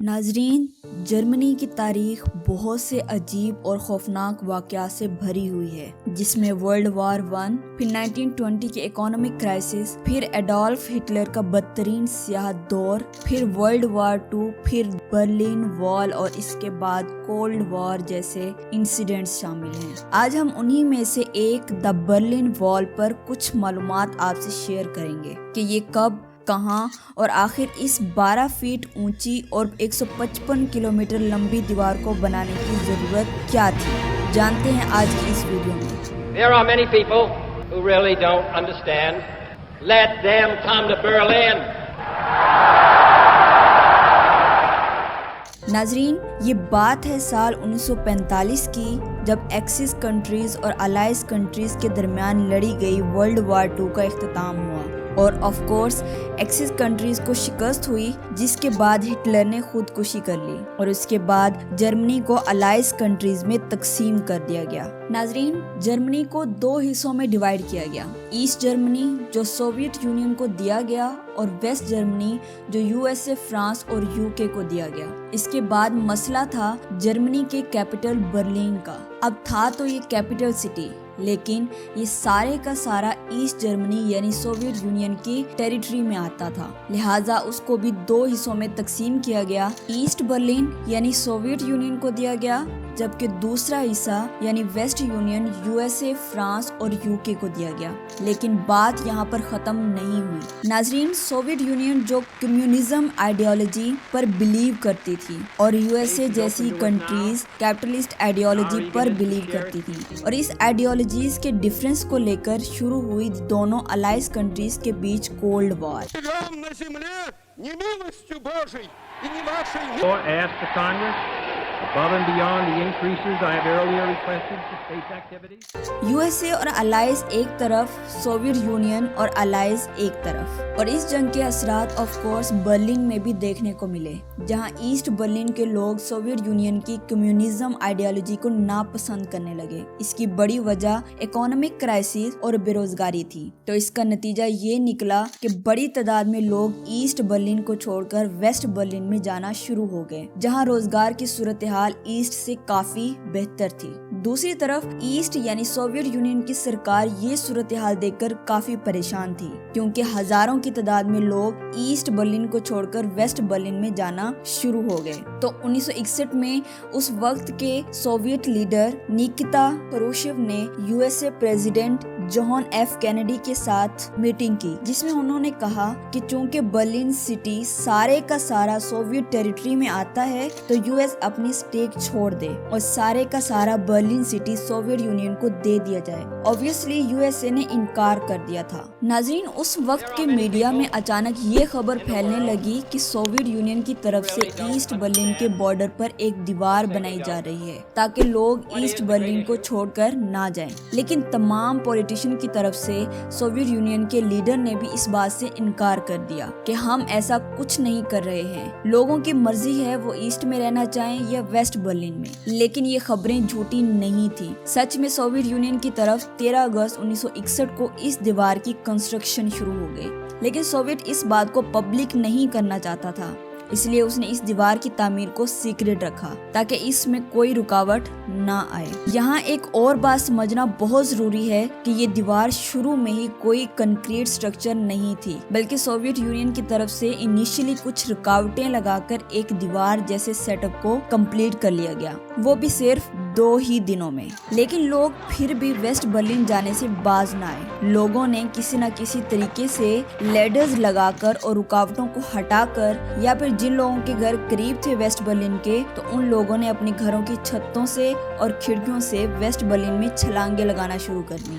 ناظرین، جرمنی کی تاریخ بہت سے عجیب اور خوفناک واقعات سے بھری ہوئی ہے، جس میں ورلڈ وار 1، پھر 1920 کی اکنامک کرائسس، پھر ایڈولف ہٹلر کا بدترین سیاہ دور، پھر ورلڈ وار 2، پھر برلن وال اور اس کے بعد کولڈ وار جیسے انسیڈنٹس شامل ہیں۔ آج ہم انہی میں سے ایک دا برلن وال پر کچھ معلومات آپ سے شیئر کریں گے کہ یہ کب، کہاں اور آخر اس 12 فیٹ اونچی اور 155 کلومیٹر لمبی دیوار کو بنانے کی ضرورت کیا تھی، جانتے ہیں آج کی اس ویڈیو میں۔ There are many people who really don't understand. Let them come to Berlin. ناظرین، یہ بات ہے سال 1945 کی، جب ایکسس کنٹریز اور الائز کنٹریز کے درمیان لڑی گئی ورلڈ وار 2 کا اختتام ہوا، اور آف کورس ایکسس کنٹریز کو شکست ہوئی، جس کے بعد ہٹلر نے خودکشی کر لی اور اس کے بعد جرمنی کو الائز کنٹریز میں تقسیم کر دیا گیا۔ ناظرین، جرمنی کو 2 حصوں میں ڈیوائیڈ کیا گیا، ایسٹ جرمنی جو سوویت یونین کو دیا گیا اور ویسٹ جرمنی جو یو ایس اے، فرانس اور یو کے کو دیا گیا۔ اس کے بعد مسئلہ تھا جرمنی کے کیپٹل برلن کا۔ اب تھا تو یہ کیپٹل سٹی، لیکن یہ سارے کا سارا ایسٹ جرمنی یعنی سوویت یونین کی ٹیریٹری میں آتا تھا، لہٰذا اس کو بھی 2 حصوں میں تقسیم کیا گیا۔ ایسٹ برلن یعنی سوویت یونین کو دیا گیا، جبکہ دوسرا حصہ یعنی west union U S A, France اور یو کے کو دیا گیا۔ لیکن بات یہاں پر ختم نہیں ہوئی۔ ناظرین، سوویت یونین جو کمیونزم آئیڈیالوجی پر بلیو کرتی تھی اور یو ایس اے جیسی کنٹریز کیپٹلسٹ آئیڈیالوجی پر بلیو کرتی تھی، اور اس آئیڈیالوجیز کے ڈیفرنس کو لے کر شروع ہوئی دونوں الائز کنٹریز کے بیچ cold war. Or ask the Congress, above and beyond the increases I have earlier requested to space activities. You S اے اور الائز ایک طرف، سوویت یونین اور الائز ایک طرف، اور اس جنگ کے اثرات آف کورس برلن میں بھی دیکھنے کو ملے، جہاں ایسٹ برلن کے لوگ سوویت یونین کی کمیونزم آئیڈیالوجی کو ناپسند کرنے لگے۔ اس کی بڑی وجہ اکنامک کرائسس اور بے روزگاری تھی، تو اس کا نتیجہ یہ نکلا کہ بڑی تعداد میں لوگ ایسٹ برلن کو چھوڑ کر ویسٹ برلن میں جانا شروع ہو گئے، جہاں روزگار کی صورتحال ایسٹ سے کافی بہتر تھی۔ دوسری طرف ایسٹ یعنی سوویت یونین کی سرکار یہ صورتحال دیکھ کر کافی پریشان تھی، کیونکہ ہزاروں کی تعداد میں لوگ ایسٹ برلن کو چھوڑ کر ویسٹ برلن میں جانا شروع ہو گئے۔ تو 1961 میں اس وقت کے سوویت لیڈر نیکیتا خروشچیو نے U S A president John F Kennedy کے ساتھ میٹنگ کی، جس میں انہوں نے کہا کہ چونکہ برلن سٹی سارے کا سارا سوویت ٹیریٹری میں آتا ہے، تو یو ایس اپنی سٹیک چھوڑ دے اور سارے کا سارا برلن سٹی سوویت یونین کو دے دیا جائے۔ اوبویسلی یو ایس اے نے انکار کر دیا تھا۔ ناظرین، اس وقت کے میڈیا میں اچانک یہ خبر پھیلنے لگی کہ سوویت یونین کی طرف سے ایسٹ برلن کے بارڈر پر ایک دیوار بنائی جا رہی ہے تاکہ لوگ ایسٹ برلن کو چھوڑ کر نہ جائیں، لیکن تمام پولیٹیشین کی طرف سے سوویت یونین کے لیڈر نے بھی اس بات سے انکار کر دیا کہ ہم ایسا کچھ نہیں کر رہے ہیں، لوگوں کی مرضی ہے وہ ایسٹ میں رہنا چاہیں یا ویسٹ برلن میں۔ لیکن یہ خبریں جھوٹی نہیں تھی، سچ میں سوویت یونین کی طرف 13 اگست 1961 کو اس دیوار کی کنسٹرکشن شروع ہو گئی، لیکن سوویت اس بات کو پبلک نہیں کرنا چاہتا تھا، اس لیے اس نے اس دیوار کی تعمیر کو سیکرٹ رکھا تاکہ اس میں کوئی رکاوٹ نہ آئے۔ یہاں ایک اور بات سمجھنا بہت ضروری ہے کہ یہ دیوار شروع میں ہی کوئی کنکریٹ سٹرکچر نہیں تھی، بلکہ سوویت یونین کی طرف سے انیشلی کچھ رکاوٹیں لگا کر ایک دیوار جیسے سیٹ اپ کو کمپلیٹ کر لیا گیا، وہ بھی صرف 2 ہی دنوں میں۔ لیکن لوگ پھر بھی ویسٹ برلن جانے سے باز نہ آئے، لوگوں نے کسی نہ کسی طریقے سے لیڈرز لگا کر اور رکاوٹوں کو ہٹا کر، یا پھر جن لوگوں کے گھر قریب تھے ویسٹ برلن کے، تو ان لوگوں نے اپنے گھروں کی چھتوں سے اور کھڑکیوں سے ویسٹ برلن میں چھلانگیں لگانا شروع کر دی۔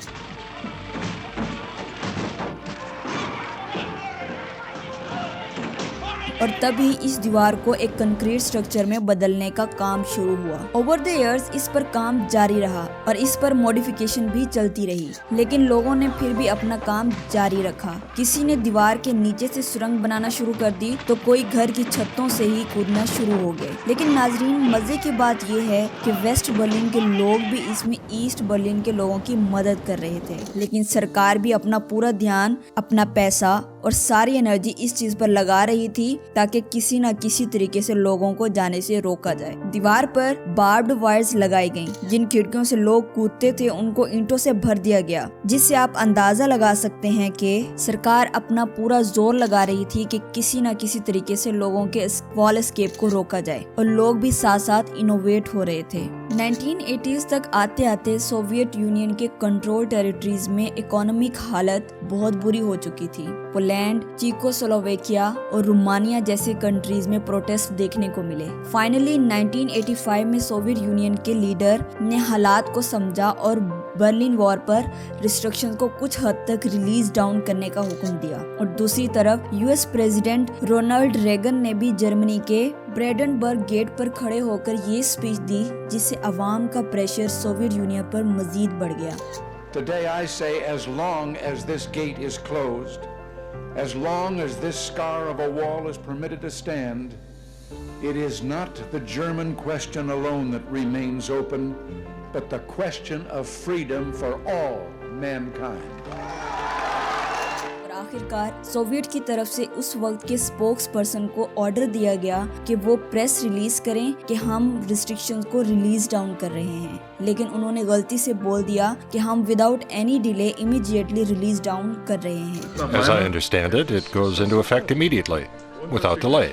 اور تب ہی اس دیوار کو ایک کنکریٹ سٹرکچر میں بدلنے کا کام شروع ہوا۔ اوور دی ایئرز اس پر کام جاری رہا اور اس پر موڈیفیکیشن بھی چلتی رہی، لیکن لوگوں نے پھر بھی اپنا کام جاری رکھا۔ کسی نے دیوار کے نیچے سے سرنگ بنانا شروع کر دی تو کوئی گھر کی چھتوں سے ہی کودنا شروع ہو گئے۔ لیکن ناظرین، مزے کی بات یہ ہے کہ ویسٹ برلن کے لوگ بھی اس میں ایسٹ برلن کے لوگوں کی مدد کر رہے تھے، لیکن سرکار بھی اپنا پورا دھیان، اپنا پیسہ اور ساری انرجی اس چیز پر لگا رہی تھی تاکہ کسی نہ کسی طریقے سے لوگوں کو جانے سے روکا جائے۔ دیوار پر باربڈ وائرز لگائی گئیں، جن کھڑکیوں سے لوگ کودتے تھے ان کو اینٹوں سے بھر دیا گیا، جس سے آپ اندازہ لگا سکتے ہیں کہ سرکار اپنا پورا زور لگا رہی تھی کہ کسی نہ کسی طریقے سے لوگوں کے وال اسکیپ کو روکا جائے، اور لوگ بھی ساتھ ساتھ انوویٹ ہو رہے تھے۔ 1980s تک آتے آتے سوویت یونین کے کنٹرول ٹیریٹریز میں اکانومک حالت بہت بری ہو چکی تھی۔ پولینڈ، چیکو سلوواکیہ اور رومانیہ جیسے کنٹریز میں پروٹیسٹ دیکھنے کو ملے۔ فائنلی 1985 میں سوویت یونین کے لیڈر نے حالات کو سمجھا اور برلن وار پر ریسٹرکشن کو کچھ حد تک ریلیز ڈاؤن کرنے کا حکم دیا، اور دوسری طرف US پریزیڈنٹ رونالڈ ریگن نے بھی جرمنی کے برینڈنبرگ گیٹ پر کھڑے ہو کر یہ اسپیچ دی، جس سے عوام کا پریشر سوویت یونین پر مزید بڑھ گیا۔ Today I say, as long as this gate is closed, as long as this scar of a wall is permitted to stand, it is not the German question alone that remains open, but the question of freedom for all mankind. آخرکار Soviet کی طرف سے اس وقت کے spokes person کو order دیا گیا کہ وہ پریس ریلیز کریں کہ ہم ریسٹرکشنز کو ریلیز ڈاؤن کر رہے ہیں، لیکن انہوں نے غلطی سے بول دیا کہ ہم without any delay immediately release down کر رہے ہیں۔ As I understand it, it goes into effect immediately, without delay.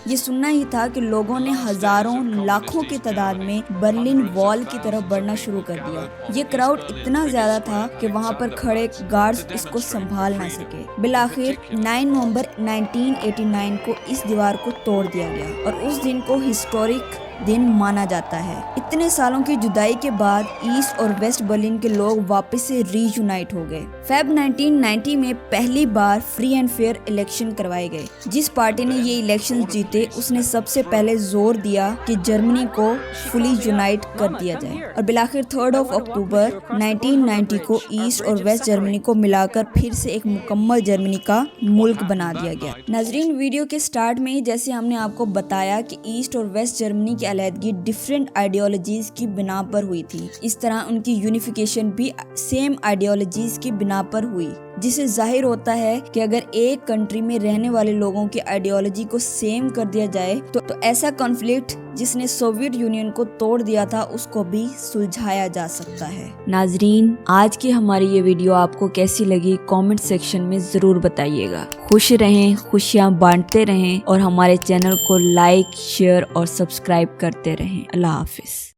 یہ سننا ہی تھا کہ لوگوں نے ہزاروں لاکھوں کی تعداد میں برلن وال کی طرف بڑھنا شروع کر دیا۔ یہ کراؤڈ اتنا زیادہ تھا کہ وہاں پر کھڑے گارڈز اس کو سنبھال نہ سکے۔ بالآخر 9 نومبر 1989 کو اس دیوار کو توڑ دیا گیا، اور اس دن کو ہسٹورک دن مانا جاتا ہے۔ اتنے سالوں کی جدائی کے بعد ایسٹ اور ویسٹ برلن کے لوگ واپس سے ری یونائٹ ہو گئے۔ فیب 1990 میں پہلی بار فری اینڈ فیئر الیکشن کروائے گئے۔ جس پارٹی نے یہ الیکشن جیتے اس نے سب سے پہلے زور دیا کہ جرمنی کو فلی یونائٹ کر دیا جائے، اور بالآخر 3 اکتوبر 1990 کو ایسٹ اور ویسٹ جرمنی کو ملا کر پھر سے ایک مکمل جرمنی کا ملک بنا دیا گیا۔ ناظرین، ویڈیو کے سٹارٹ میں ہی جیسے ہم نے آپ کو بتایا کہ ایسٹ اور ویسٹ جرمنی کی علیحدگی ڈیفرنٹ آئیڈیالوجیز کی بنا پر ہوئی تھی، اس طرح ان کی یونیفیکیشن بھی سیم آئیڈیالوجیز کی بنا پر ہوئی، جس سے ظاہر ہوتا ہے کہ اگر ایک کنٹری میں رہنے والے لوگوں کی آئیڈیالوجی کو سیم کر دیا جائے تو ایسا کنفلکٹ جس نے سوویت یونین کو توڑ دیا تھا اس کو بھی سلجھایا جا سکتا ہے۔ ناظرین، آج کی ہماری یہ ویڈیو آپ کو کیسی لگی کامنٹ سیکشن میں ضرور بتائیے گا۔ خوش رہیں، خوشیاں بانٹتے رہیں، اور ہمارے چینل کو لائک، شیئر اور سبسکرائب کرتے رہیں۔ اللہ حافظ۔